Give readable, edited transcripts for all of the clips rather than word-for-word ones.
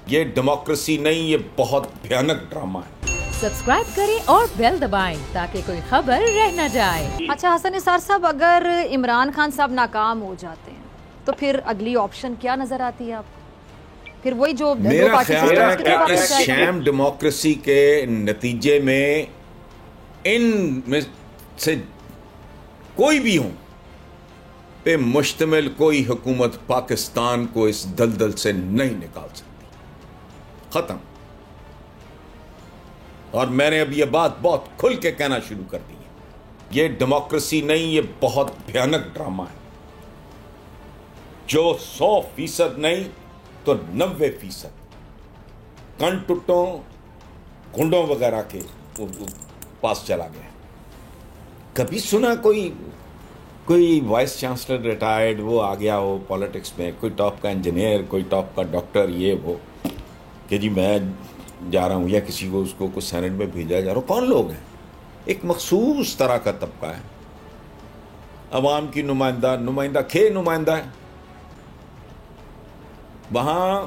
یہ ڈیموکریسی نہیں، یہ بہت بھیانک ڈرامہ ہے۔ سبسکرائب کریں اور بیل دبائیں تاکہ کوئی خبر رہ نہ جائے۔ اچھا حسن نثار صاحب، اگر عمران خان صاحب ناکام ہو جاتے ہیں تو پھر اگلی آپشن کیا نظر آتی ہے آپ کو؟ پھر وہی جو میرا خیال ہے کہ اس شام ڈیموکریسی کے نتیجے میں ان میں سے کوئی بھی ہوں پہ مشتمل کوئی حکومت پاکستان کو اس دلدل سے نہیں نکال سکتی۔ ختم۔ اور میں نے اب یہ بات بہت کھل کے کہنا شروع کر دی ہے، یہ ڈیموکریسی نہیں، یہ بہت بھیانک ڈرامہ ہے۔ جو 100% نہیں تو 90% کن ٹٹوں گنڈوں وغیرہ کے پاس چلا گیا۔ کبھی سنا کوئی وائس چانسلر ریٹائرڈ وہ آ گیا ہو پالیٹکس میں، کوئی ٹاپ کا انجینئر، کوئی ٹاپ کا ڈاکٹر، یہ وہ کہ جی میں جا رہا ہوں، یا کسی کو اس کو کچھ سینٹ میں بھیجا جا رہا ہوں؟ کون لوگ ہیں؟ ایک مخصوص طرح کا طبقہ ہے، عوام کی نمائندہ ہے۔ وہاں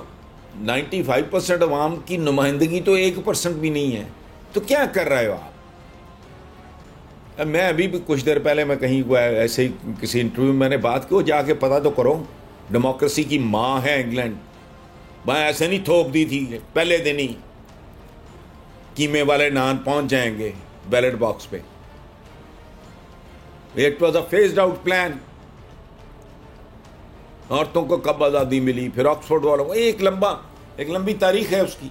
95% عوام کی نمائندگی تو 1% بھی نہیں ہے، تو کیا کر رہے ہو آپ؟ میں ابھی بھی کچھ دیر پہلے میں کہیں ایسے ہی کسی انٹرویو میں نے بات کی، جا کے پتا تو کرو، ڈیموکریسی کی ماں ہے انگلینڈ، وہاں ایسے نہیں تھوپ دی تھی پہلے دن ہی قیمے والے نان پہنچ جائیں گے بیلٹ باکس پہ۔ It was a phased out plan. عورتوں کو کب آزادی ملی، پھر آکسفورڈ والوں کو، ایک لمبی تاریخ ہے اس کی۔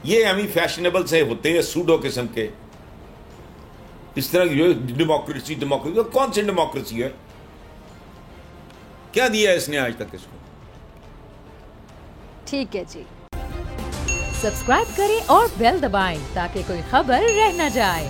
یہ ہمیں فیشنیبل سے ہوتے ہیں سوڈو قسم کے، اس طرح ڈیموکریسی کون سی ڈیموکریسی ہے؟ کیا دیا ہے اس نے آج تک اس کو؟ ٹھیک ہے جی، سبسکرائب کریں اور بیل دبائیں تاکہ کوئی خبر رہ نہ جائے۔